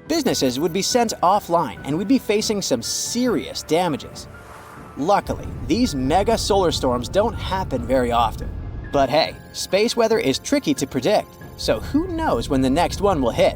Businesses would be sent offline and we'd be facing some serious damages. Luckily, these mega solar storms don't happen very often. But hey, space weather is tricky to predict, so who knows when the next one will hit?